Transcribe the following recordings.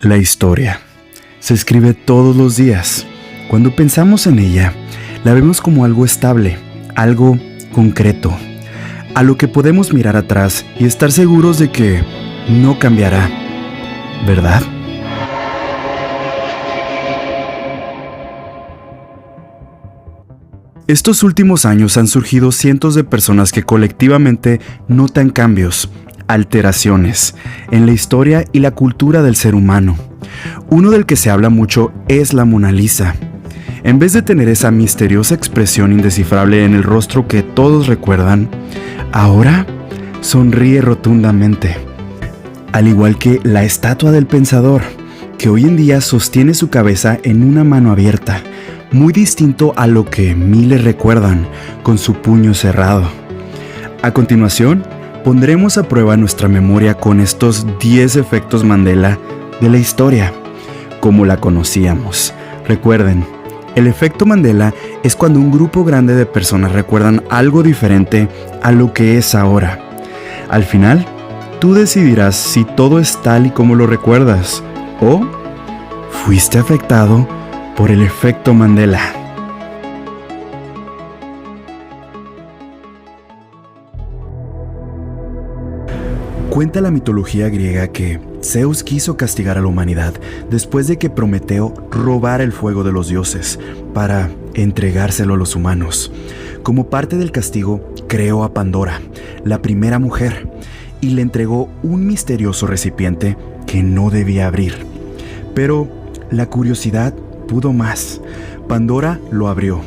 La historia se escribe todos los días. Cuando pensamos en ella, la vemos como algo estable, algo concreto, a lo que podemos mirar atrás y estar seguros de que no cambiará, ¿verdad? Estos últimos años han surgido cientos de personas que colectivamente notan cambios, alteraciones en la historia y la cultura del ser humano. Uno del que se habla mucho es la Mona Lisa. En vez de tener esa misteriosa expresión indescifrable en el rostro que todos recuerdan, ahora sonríe rotundamente. Al igual que la estatua del pensador, que hoy en día sostiene su cabeza en una mano abierta, muy distinto a lo que miles recuerdan con su puño cerrado. A continuación, pondremos a prueba nuestra memoria con estos 10 efectos Mandela de la historia, como la conocíamos. Recuerden, el efecto Mandela es cuando un grupo grande de personas recuerdan algo diferente a lo que es ahora. Al final, tú decidirás si todo es tal y como lo recuerdas, o fuiste afectado por el efecto Mandela. Cuenta la mitología griega que Zeus quiso castigar a la humanidad después de que Prometeo robara el fuego de los dioses para entregárselo a los humanos. Como parte del castigo, creó a Pandora, la primera mujer, y le entregó un misterioso recipiente que no debía abrir. Pero la curiosidad pudo más. Pandora lo abrió,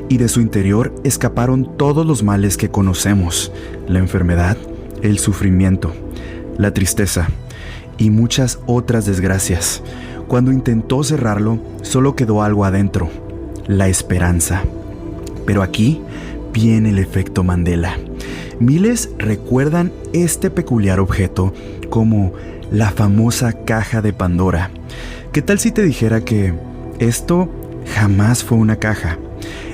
y de su interior escaparon todos los males que conocemos: la enfermedad, el sufrimiento, la tristeza y muchas otras desgracias. Cuando intentó cerrarlo, solo quedó algo adentro: la esperanza. Pero aquí viene el efecto Mandela. Miles recuerdan este peculiar objeto como la famosa caja de Pandora. ¿Qué tal si te dijera que esto jamás fue una caja?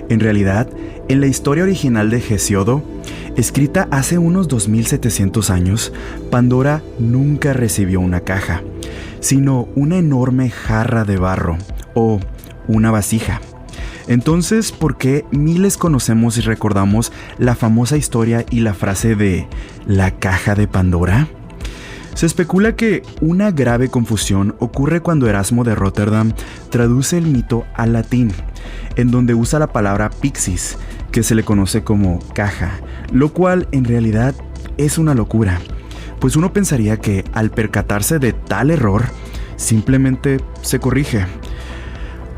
En realidad, en la historia original de Hesíodo, escrita hace unos 2700 años, Pandora nunca recibió una caja, sino una enorme jarra de barro o una vasija. Entonces, ¿por qué miles conocemos y recordamos la famosa historia y la frase de la caja de Pandora? Se especula que una grave confusión ocurre cuando Erasmo de Rotterdam traduce el mito al latín, en donde usa la palabra pixis, que se le conoce como caja, lo cual en realidad es una locura, pues uno pensaría que al percatarse de tal error, simplemente se corrige.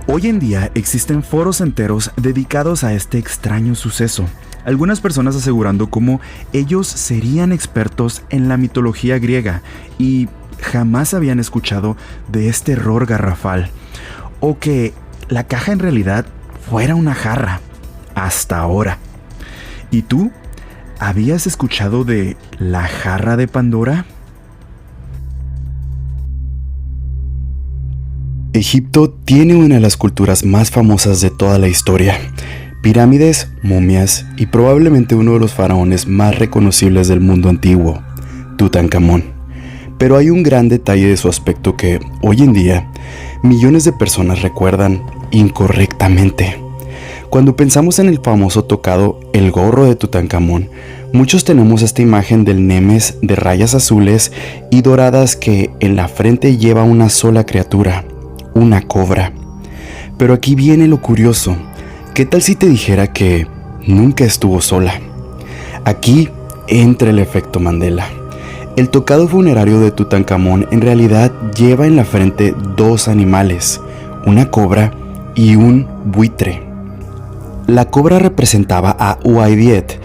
Hoy en día existen foros enteros dedicados a este extraño suceso. Algunas personas asegurando cómo ellos serían expertos en la mitología griega y jamás habían escuchado de este error garrafal, o que la caja en realidad fuera una jarra, hasta ahora. ¿Y tú? ¿Habías escuchado de la jarra de Pandora? Egipto tiene una de las culturas más famosas de toda la historia. Pirámides, momias y probablemente uno de los faraones más reconocibles del mundo antiguo, Tutankamón. Pero hay un gran detalle de su aspecto que, hoy en día, millones de personas recuerdan incorrectamente. Cuando pensamos en el famoso tocado El gorro de Tutankamón, muchos tenemos esta imagen del Nemes de rayas azules y doradas que en la frente lleva una sola criatura, una cobra. Pero aquí viene lo curioso. ¿Qué tal si te dijera que nunca estuvo sola? Aquí entra el efecto Mandela. El tocado funerario de Tutankamón en realidad lleva en la frente dos animales, una cobra y un buitre. La cobra representaba a Uaidiyet,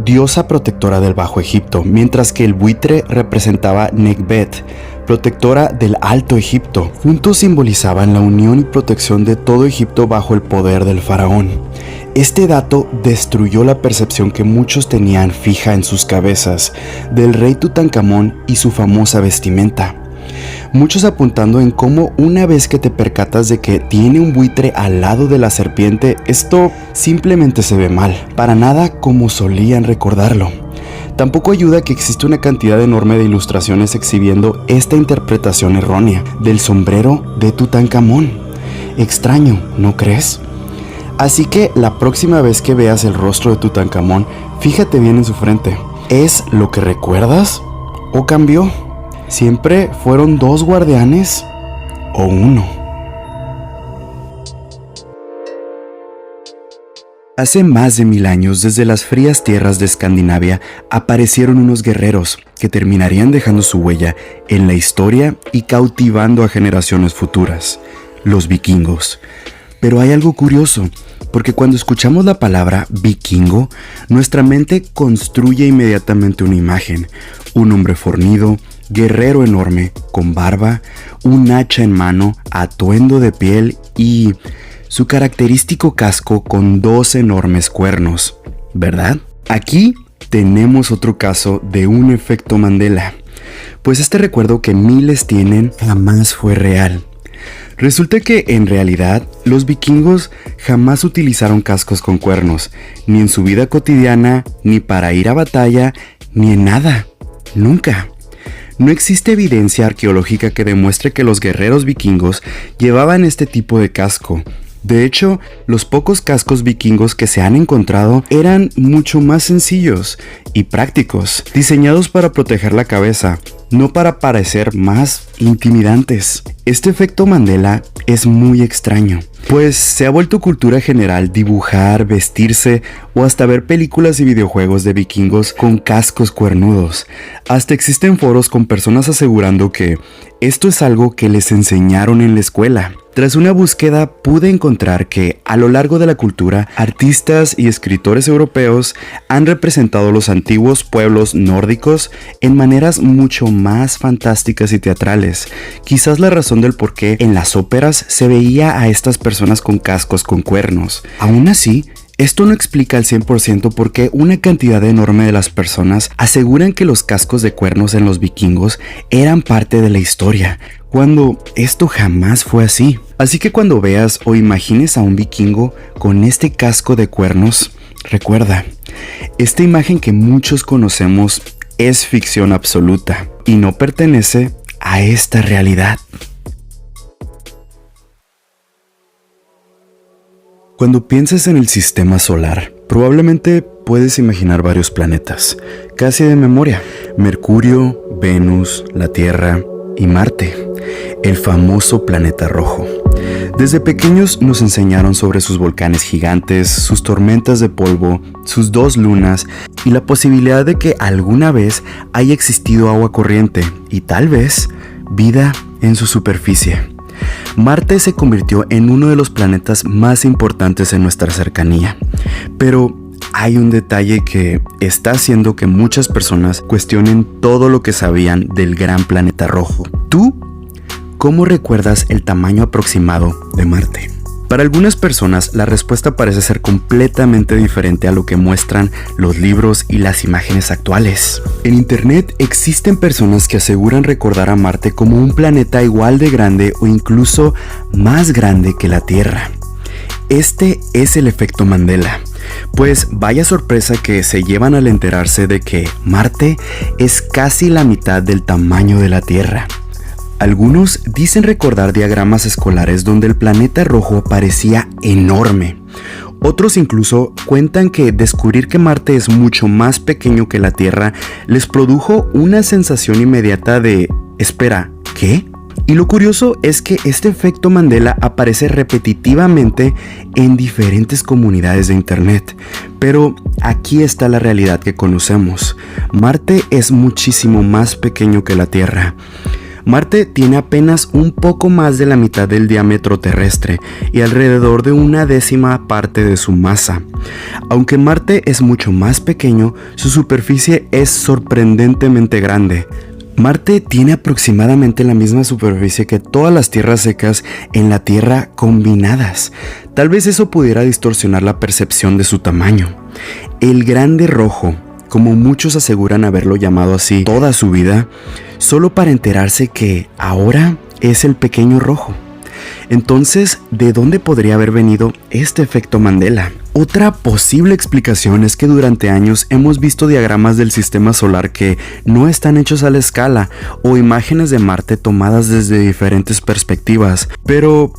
diosa protectora del Bajo Egipto, mientras que el buitre representaba Nekhbet, protectora del Alto Egipto. Juntos simbolizaban la unión y protección de todo Egipto bajo el poder del faraón. Este dato destruyó la percepción que muchos tenían fija en sus cabezas del rey Tutankamón y su famosa vestimenta. Muchos apuntando en cómo una vez que te percatas de que tiene un buitre al lado de la serpiente, esto simplemente se ve mal, para nada como solían recordarlo. Tampoco ayuda que existe una cantidad enorme de ilustraciones exhibiendo esta interpretación errónea del sombrero de Tutankamón. Extraño, ¿no crees? Así que la próxima vez que veas el rostro de Tutankamón, fíjate bien en su frente. ¿Es lo que recuerdas o cambió? ¿Siempre fueron 2 guardianes o 1? Hace más de 1000 años, desde las frías tierras de Escandinavia, aparecieron unos guerreros que terminarían dejando su huella en la historia y cautivando a generaciones futuras, los vikingos. Pero hay algo curioso, porque cuando escuchamos la palabra vikingo, nuestra mente construye inmediatamente una imagen: un hombre fornido, guerrero enorme, con barba, un hacha en mano, atuendo de piel y su característico casco con 2 enormes cuernos, ¿verdad? Aquí tenemos otro caso de un efecto Mandela, pues este recuerdo que miles tienen jamás fue real. Resulta que en realidad los vikingos jamás utilizaron cascos con cuernos, ni en su vida cotidiana, ni para ir a batalla, ni en nada, nunca. No existe evidencia arqueológica que demuestre que los guerreros vikingos llevaban este tipo de casco. De hecho, los pocos cascos vikingos que se han encontrado eran mucho más sencillos y prácticos, diseñados para proteger la cabeza, no para parecer más intimidantes. Este efecto Mandela es muy extraño, pues se ha vuelto cultura general dibujar, vestirse o hasta ver películas y videojuegos de vikingos con cascos cuernudos. Hasta existen foros con personas asegurando que esto es algo que les enseñaron en la escuela. Tras una búsqueda pude encontrar que a lo largo de la cultura, artistas y escritores europeos han representado los antiguos pueblos nórdicos en maneras mucho más fantásticas y teatrales. Quizás la razón del por qué en las óperas se veía a estas personas con cascos con cuernos. Aún así, esto no explica al 100% por qué una cantidad enorme de las personas aseguran que los cascos de cuernos en los vikingos eran parte de la historia, cuando esto jamás fue así. Así que cuando veas o imagines a un vikingo con este casco de cuernos, recuerda, esta imagen que muchos conocemos es ficción absoluta y no pertenece a esta realidad. Cuando pienses en el sistema solar, probablemente puedes imaginar varios planetas, casi de memoria: Mercurio, Venus, la Tierra y Marte, el famoso planeta rojo. Desde pequeños nos enseñaron sobre sus volcanes gigantes, sus tormentas de polvo, sus 2 lunas y la posibilidad de que alguna vez haya existido agua corriente y tal vez vida en su superficie. Marte se convirtió en uno de los planetas más importantes en nuestra cercanía, pero hay un detalle que está haciendo que muchas personas cuestionen todo lo que sabían del gran planeta rojo. ¿Tú cómo recuerdas el tamaño aproximado de Marte? Para algunas personas, la respuesta parece ser completamente diferente a lo que muestran los libros y las imágenes actuales. En internet existen personas que aseguran recordar a Marte como un planeta igual de grande o incluso más grande que la Tierra. Este es el efecto Mandela, pues vaya sorpresa que se llevan al enterarse de que Marte es casi la mitad del tamaño de la Tierra. Algunos dicen recordar diagramas escolares donde el planeta rojo parecía enorme. Otros incluso cuentan que descubrir que Marte es mucho más pequeño que la Tierra les produjo una sensación inmediata de ¿espera, qué? Y lo curioso es que este efecto Mandela aparece repetitivamente en diferentes comunidades de internet. Pero aquí está la realidad que conocemos. Marte es muchísimo más pequeño que la Tierra. Marte tiene apenas un poco más de la mitad del diámetro terrestre y alrededor de 1/10 parte de su masa. Aunque Marte es mucho más pequeño, su superficie es sorprendentemente grande. Marte tiene aproximadamente la misma superficie que todas las tierras secas en la Tierra combinadas. Tal vez eso pudiera distorsionar la percepción de su tamaño. El Grande Rojo, como muchos aseguran haberlo llamado así toda su vida, solo para enterarse que ahora es el Pequeño Rojo. Entonces, ¿de dónde podría haber venido este efecto Mandela? Otra posible explicación es que durante años hemos visto diagramas del sistema solar que no están hechos a la escala o imágenes de Marte tomadas desde diferentes perspectivas. Pero,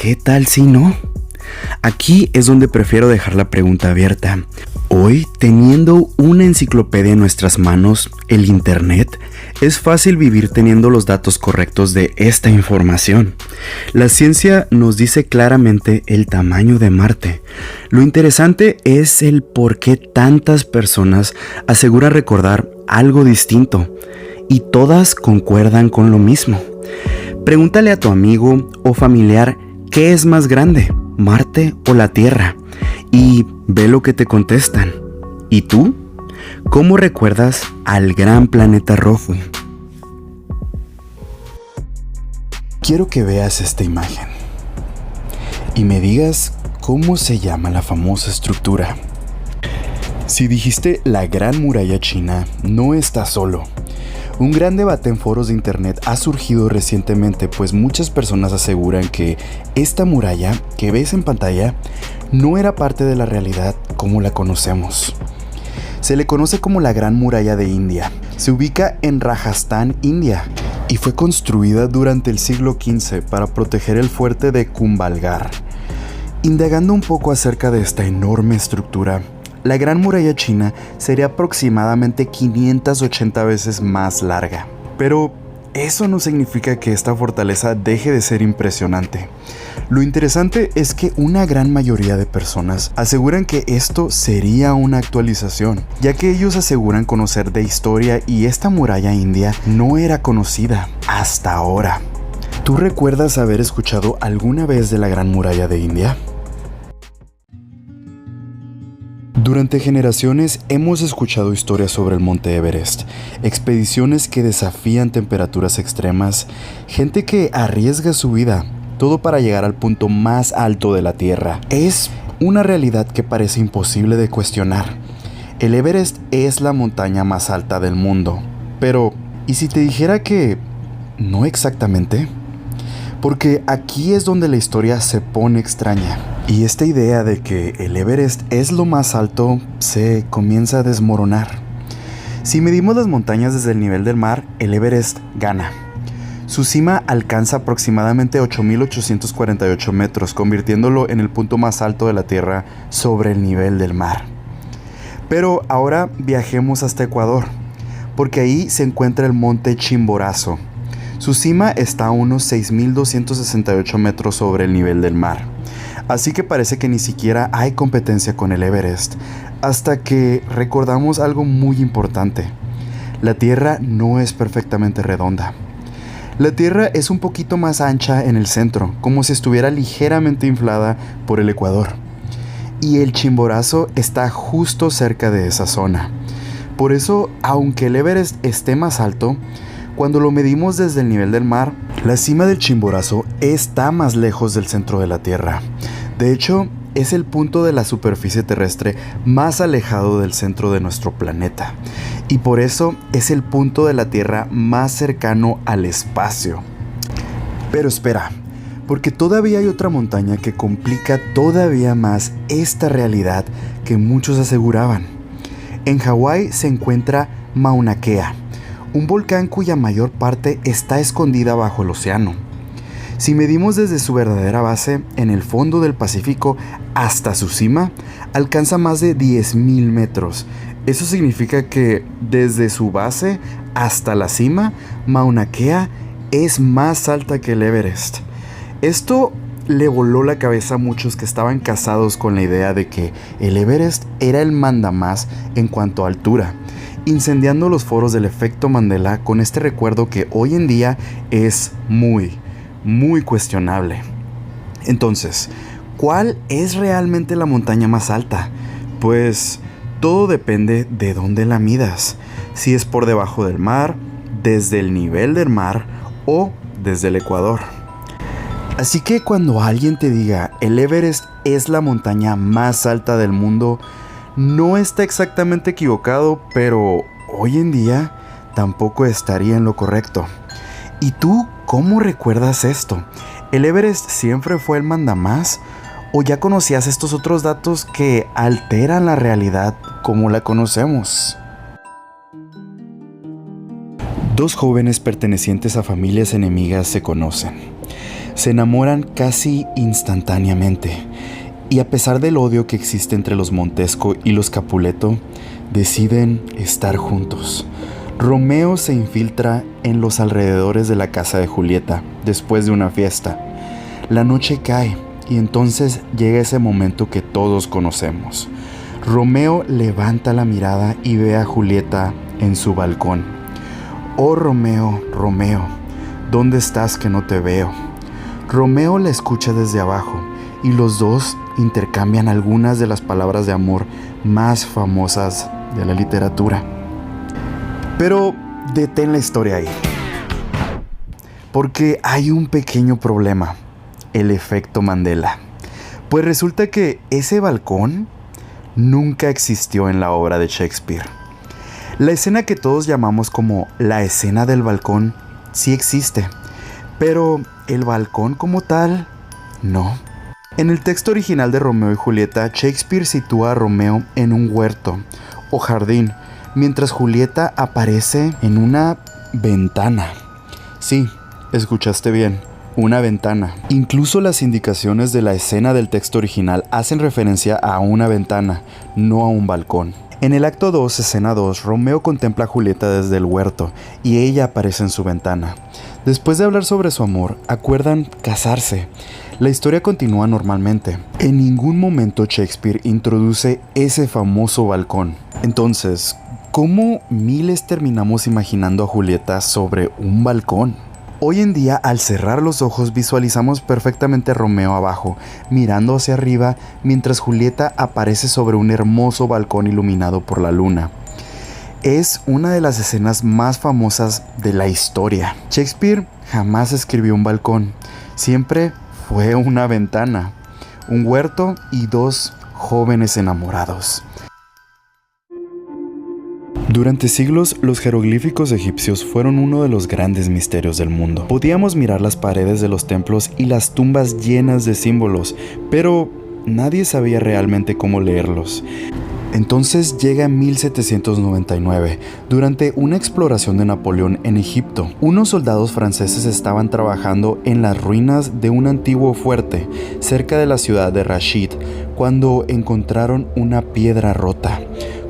¿qué tal si no? Aquí es donde prefiero dejar la pregunta abierta. Hoy, teniendo una enciclopedia en nuestras manos, el Internet, es fácil vivir teniendo los datos correctos de esta información. La ciencia nos dice claramente el tamaño de Marte. Lo interesante es el por qué tantas personas aseguran recordar algo distinto y todas concuerdan con lo mismo. Pregúntale a tu amigo o familiar qué es más grande, Marte o la Tierra, y ve lo que te contestan. ¿Y tú? ¿Cómo recuerdas al gran planeta rojo? Quiero que veas esta imagen y me digas cómo se llama la famosa estructura. Si dijiste la Gran Muralla China, no estás solo. Un gran debate en foros de internet ha surgido recientemente, pues muchas personas aseguran que esta muralla que ves en pantalla no era parte de la realidad como la conocemos. Se le conoce como la Gran Muralla de India. Se ubica en Rajasthan, India, y fue construida durante el siglo XV para proteger el fuerte de Kumbhalgarh. Indagando un poco acerca de esta enorme estructura, la Gran Muralla China sería aproximadamente 580 veces más larga. Pero eso no significa que esta fortaleza deje de ser impresionante. Lo interesante es que una gran mayoría de personas aseguran que esto sería una actualización, ya que ellos aseguran conocer de historia y esta muralla india no era conocida hasta ahora. ¿Tú recuerdas haber escuchado alguna vez de la Gran Muralla de India? Durante generaciones hemos escuchado historias sobre el Monte Everest, expediciones que desafían temperaturas extremas, gente que arriesga su vida, todo para llegar al punto más alto de la Tierra. Es una realidad que parece imposible de cuestionar. El Everest es la montaña más alta del mundo. Pero, ¿y si te dijera que no exactamente? Porque aquí es donde la historia se pone extraña. Y esta idea de que el Everest es lo más alto se comienza a desmoronar. Si medimos las montañas desde el nivel del mar, el Everest gana. Su cima alcanza aproximadamente 8.848 metros, convirtiéndolo en el punto más alto de la Tierra sobre el nivel del mar. Pero ahora viajemos hasta Ecuador, porque ahí se encuentra el monte Chimborazo. Su cima está a unos 6.268 metros sobre el nivel del mar. Así que parece que ni siquiera hay competencia con el Everest, hasta que recordamos algo muy importante. La Tierra no es perfectamente redonda. La Tierra es un poquito más ancha en el centro, como si estuviera ligeramente inflada por el ecuador. Y el Chimborazo está justo cerca de esa zona. Por eso, aunque el Everest esté más alto, cuando lo medimos desde el nivel del mar, la cima del Chimborazo está más lejos del centro de la Tierra. De hecho, es el punto de la superficie terrestre más alejado del centro de nuestro planeta. Y por eso es el punto de la Tierra más cercano al espacio. Pero espera, porque todavía hay otra montaña que complica todavía más esta realidad que muchos aseguraban. En Hawái se encuentra Mauna Kea, un volcán cuya mayor parte está escondida bajo el océano. Si medimos desde su verdadera base, en el fondo del Pacífico, hasta su cima, alcanza más de 10.000 metros. Eso significa que desde su base hasta la cima, Mauna Kea es más alta que el Everest. Esto le voló la cabeza a muchos que estaban casados con la idea de que el Everest era el mandamás en cuanto a altura, incendiando los foros del efecto Mandela con este recuerdo que hoy en día es muy cuestionable. Entonces, ¿cuál es realmente la montaña más alta? Pues todo depende de dónde la midas. Si es por debajo del mar, desde el nivel del mar o desde el ecuador. Así que cuando alguien te diga el Everest es la montaña más alta del mundo, no está exactamente equivocado, pero hoy en día tampoco estaría en lo correcto. ¿Y tú cómo recuerdas esto? ¿El Everest siempre fue el mandamás? ¿O ya conocías estos otros datos que alteran la realidad como la conocemos? Dos jóvenes pertenecientes a familias enemigas se conocen. Se enamoran casi instantáneamente y a pesar del odio que existe entre los Montesco y los Capuleto, deciden estar juntos. Romeo se infiltra en los alrededores de la casa de Julieta después de una fiesta. La noche cae y entonces llega ese momento que todos conocemos. Romeo levanta la mirada y ve a Julieta en su balcón. «Oh Romeo, Romeo, ¿dónde estás que no te veo?». Romeo la escucha desde abajo y los dos intercambian algunas de las palabras de amor más famosas de la literatura. Pero detén la historia ahí, porque hay un pequeño problema: el efecto Mandela. Pues resulta que ese balcón nunca existió en la obra de Shakespeare. La escena que todos llamamos como la escena del balcón sí existe, pero el balcón como tal, no. En el texto original de Romeo y Julieta, Shakespeare sitúa a Romeo en un huerto o jardín, mientras Julieta aparece en una ventana. Sí, escuchaste bien, una ventana. Incluso las indicaciones de la escena del texto original hacen referencia a una ventana, no a un balcón. En el acto 2, escena 2, Romeo contempla a Julieta desde el huerto y ella aparece en su ventana. Después de hablar sobre su amor, acuerdan casarse. La historia continúa normalmente. En ningún momento Shakespeare introduce ese famoso balcón. Entonces, ¿cómo miles terminamos imaginando a Julieta sobre un balcón? Hoy en día, al cerrar los ojos, visualizamos perfectamente a Romeo abajo, mirando hacia arriba, mientras Julieta aparece sobre un hermoso balcón iluminado por la luna. Es una de las escenas más famosas de la historia. Shakespeare jamás escribió un balcón, siempre fue una ventana, un huerto y dos jóvenes enamorados. Durante siglos, los jeroglíficos egipcios fueron uno de los grandes misterios del mundo. Podíamos mirar las paredes de los templos y las tumbas llenas de símbolos, pero nadie sabía realmente cómo leerlos. Entonces llega 1799, durante una exploración de Napoleón en Egipto. Unos soldados franceses estaban trabajando en las ruinas de un antiguo fuerte cerca de la ciudad de Rashid, cuando encontraron una piedra rota,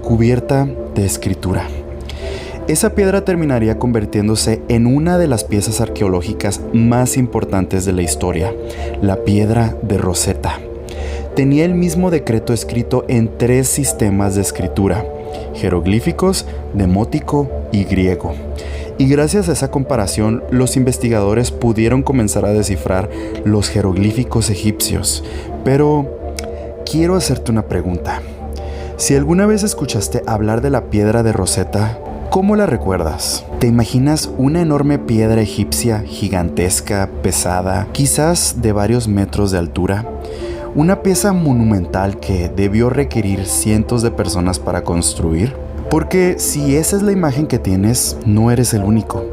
cubierta de escritura. Esa piedra terminaría convirtiéndose en una de las piezas arqueológicas más importantes de la historia, la piedra de Rosetta. Tenía el mismo decreto escrito en 3 sistemas de escritura: jeroglíficos, demótico y griego. Y gracias a esa comparación, los investigadores pudieron comenzar a descifrar los jeroglíficos egipcios. Pero quiero hacerte una pregunta. Si alguna vez escuchaste hablar de la piedra de Rosetta, ¿cómo la recuerdas? ¿Te imaginas una enorme piedra egipcia gigantesca, pesada, quizás de varios metros de altura? Una pieza monumental que debió requerir cientos de personas para construir. Porque si esa es la imagen que tienes, no eres el único.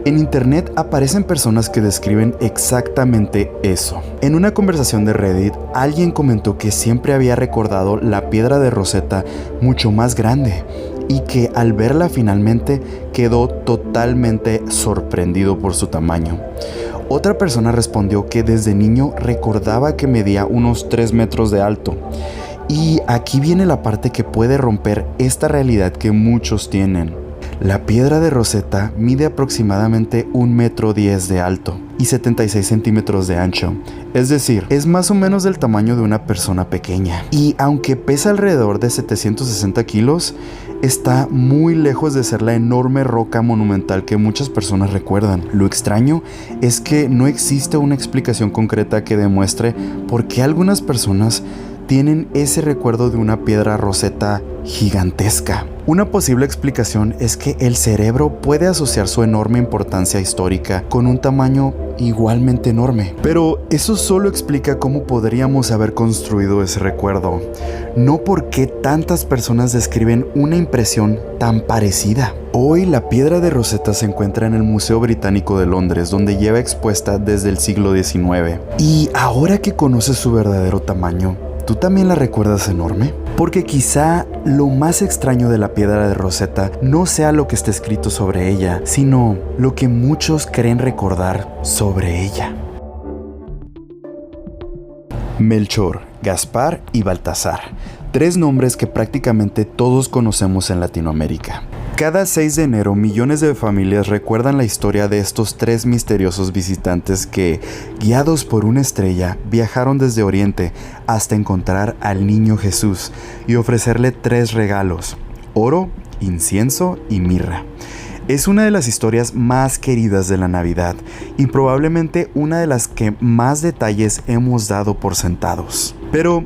En internet aparecen personas que describen exactamente eso. En una conversación de Reddit, alguien comentó que siempre había recordado la piedra de Rosetta mucho más grande y que al verla finalmente quedó totalmente sorprendido por su tamaño. Otra persona respondió que desde niño recordaba que medía unos 3 metros de alto. Y aquí viene la parte que puede romper esta realidad que muchos tienen. La piedra de Rosetta mide aproximadamente 1,10 metros de alto y 76 centímetros de ancho. Es decir, es más o menos del tamaño de una persona pequeña. Y aunque pesa alrededor de 760 kilos, está muy lejos de ser la enorme roca monumental que muchas personas recuerdan. Lo extraño es que no existe una explicación concreta que demuestre por qué algunas personas tienen ese recuerdo de una piedra roseta gigantesca. Una posible explicación es que el cerebro puede asociar su enorme importancia histórica con un tamaño igualmente enorme. Pero eso solo explica cómo podríamos haber construido ese recuerdo, no por qué tantas personas describen una impresión tan parecida. Hoy la piedra de Rosetta se encuentra en el Museo Británico de Londres, donde lleva expuesta desde el siglo XIX. Y ahora que conoces su verdadero tamaño, ¿tú también la recuerdas enorme? Porque quizá lo más extraño de la piedra de Rosetta no sea lo que está escrito sobre ella, sino lo que muchos creen recordar sobre ella. Melchor, Gaspar y Baltasar, 3 nombres que prácticamente todos conocemos en Latinoamérica. Cada 6 de enero, millones de familias recuerdan la historia de estos 3 misteriosos visitantes que, guiados por una estrella, viajaron desde Oriente hasta encontrar al niño Jesús y ofrecerle 3 regalos: oro, incienso y mirra. Es una de las historias más queridas de la Navidad y probablemente una de las que más detalles hemos dado por sentados. Pero,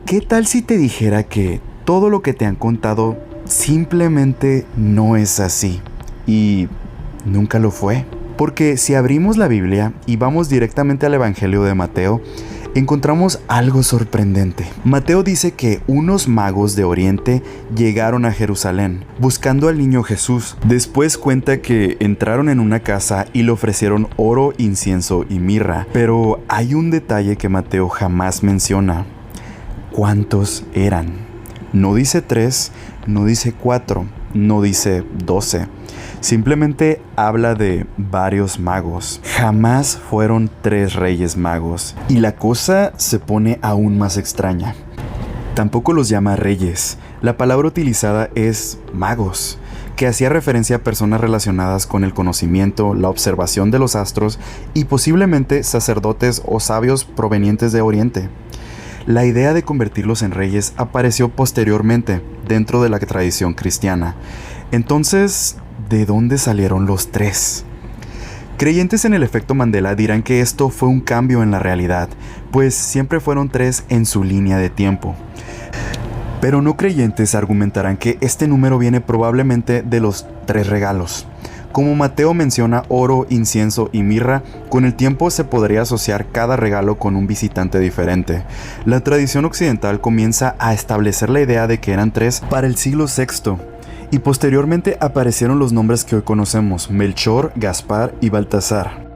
¿qué tal si te dijera que todo lo que te han contado simplemente no es así? Y nunca lo fue. Porque si abrimos la Biblia y vamos directamente al Evangelio de Mateo, encontramos algo sorprendente. Mateo dice que unos magos de Oriente llegaron a Jerusalén buscando al niño Jesús. Después cuenta que entraron en una casa y le ofrecieron oro, incienso y mirra. Pero hay un detalle que Mateo jamás menciona: ¿cuántos eran? No dice 3, no dice 4, no dice 12. Simplemente habla de varios magos. Jamás fueron 3 reyes magos. Y la cosa se pone aún más extraña. Tampoco los llama reyes. La palabra utilizada es magos, que hacía referencia a personas relacionadas con el conocimiento, la observación de los astros y posiblemente sacerdotes o sabios provenientes de Oriente. La idea de convertirlos en reyes apareció posteriormente dentro de la tradición cristiana. Entonces, ¿de dónde salieron los 3? Creyentes en el efecto Mandela dirán que esto fue un cambio en la realidad, pues siempre fueron 3 en su línea de tiempo. Pero no creyentes argumentarán que este número viene probablemente de los 3 regalos. Como Mateo menciona oro, incienso y mirra, con el tiempo se podría asociar cada regalo con un visitante diferente. La tradición occidental comienza a establecer la idea de que eran 3 para el siglo VI, y posteriormente aparecieron los nombres que hoy conocemos: Melchor, Gaspar y Baltasar.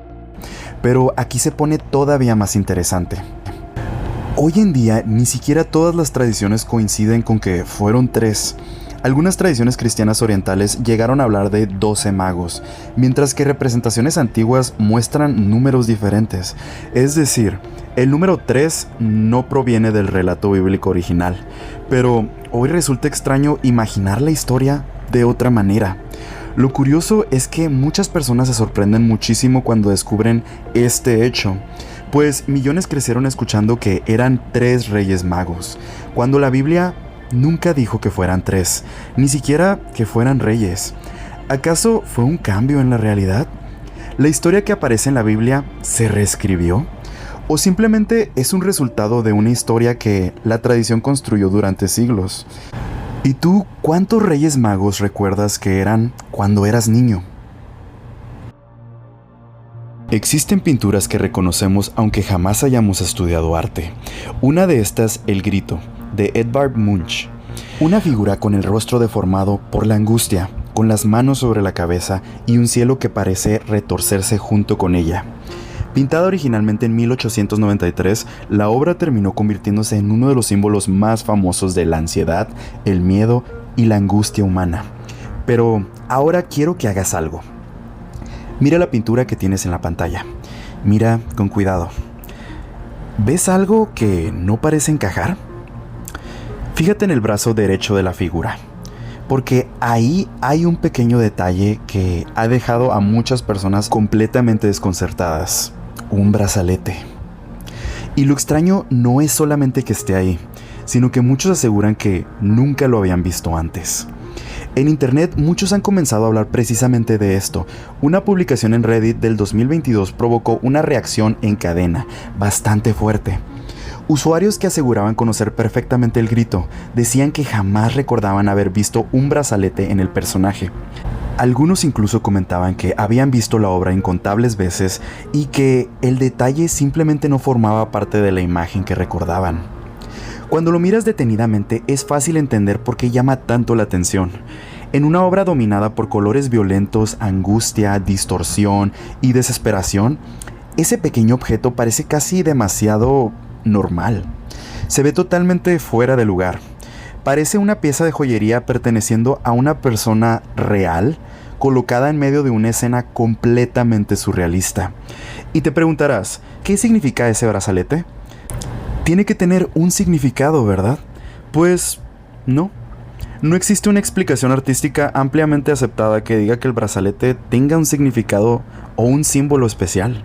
Pero aquí se pone todavía más interesante. Hoy en día ni siquiera todas las tradiciones coinciden con que fueron 3. Algunas tradiciones cristianas orientales llegaron a hablar de 12 magos, mientras que representaciones antiguas muestran números diferentes. Es decir, el número 3 no proviene del relato bíblico original, pero hoy resulta extraño imaginar la historia de otra manera. Lo curioso es que muchas personas se sorprenden muchísimo cuando descubren este hecho, pues millones crecieron escuchando que eran 3 reyes magos, cuando la Biblia nunca dijo que fueran 3, ni siquiera que fueran reyes. ¿Acaso fue un cambio en la realidad? ¿La historia que aparece en la Biblia se reescribió? ¿O simplemente es un resultado de una historia que la tradición construyó durante siglos? ¿Y tú cuántos reyes magos recuerdas que eran cuando eras niño? Existen pinturas que reconocemos aunque jamás hayamos estudiado arte. Una de estas, El Grito, de Edvard Munch. Una figura con el rostro deformado por la angustia, con las manos sobre la cabeza y un cielo que parece retorcerse junto con ella. Pintada originalmente en 1893, la obra terminó convirtiéndose en uno de los símbolos más famosos de la ansiedad, el miedo y la angustia humana. Pero ahora quiero que hagas algo. Mira la pintura que tienes en la pantalla. Mira con cuidado. ¿Ves algo que no parece encajar? Fíjate en el brazo derecho de la figura, porque ahí hay un pequeño detalle que ha dejado a muchas personas completamente desconcertadas: un brazalete. Y lo extraño no es solamente que esté ahí, sino que muchos aseguran que nunca lo habían visto antes. En internet muchos han comenzado a hablar precisamente de esto. Una publicación en Reddit del 2022 provocó una reacción en cadena bastante fuerte. Usuarios que aseguraban conocer perfectamente el grito decían que jamás recordaban haber visto un brazalete en el personaje. Algunos incluso comentaban que habían visto la obra incontables veces y que el detalle simplemente no formaba parte de la imagen que recordaban. Cuando lo miras detenidamente es fácil entender por qué llama tanto la atención. En una obra dominada por colores violentos, angustia, distorsión y desesperación, ese pequeño objeto parece casi demasiado normal. Se ve totalmente fuera de lugar. Parece una pieza de joyería perteneciendo a una persona real, colocada en medio de una escena completamente surrealista. Y te preguntarás, ¿qué significa ese brazalete? Tiene que tener un significado, ¿verdad? Pues no. No existe una explicación artística ampliamente aceptada que diga que el brazalete tenga un significado o un símbolo especial,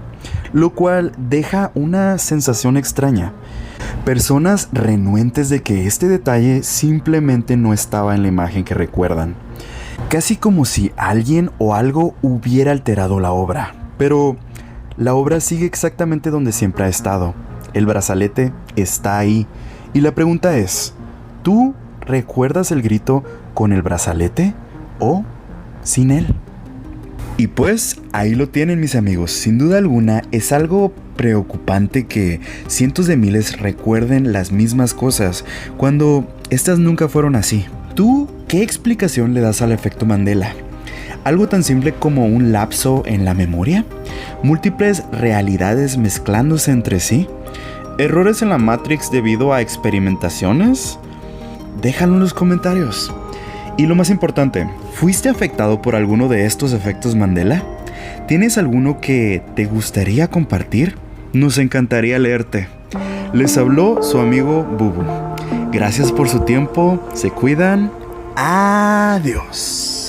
lo cual deja una sensación extraña. Personas renuentes de que este detalle simplemente no estaba en la imagen que recuerdan. Casi como si alguien o algo hubiera alterado la obra. Pero la obra sigue exactamente donde siempre ha estado. El brazalete está ahí. Y la pregunta es, ¿tú recuerdas el grito con el brazalete o sin él? Y pues ahí lo tienen, mis amigos. Sin duda alguna es algo preocupante que cientos de miles recuerden las mismas cosas cuando estas nunca fueron así. ¿Tú qué explicación le das al efecto Mandela? ¿Algo tan simple como un lapso en la memoria? ¿Múltiples realidades mezclándose entre sí? ¿Errores en la Matrix debido a experimentaciones? Déjalo en los comentarios. Y lo más importante, ¿fuiste afectado por alguno de estos efectos Mandela? ¿Tienes alguno que te gustaría compartir? Nos encantaría leerte. Les habló su amigo Bubu. Gracias por su tiempo, se cuidan. Adiós.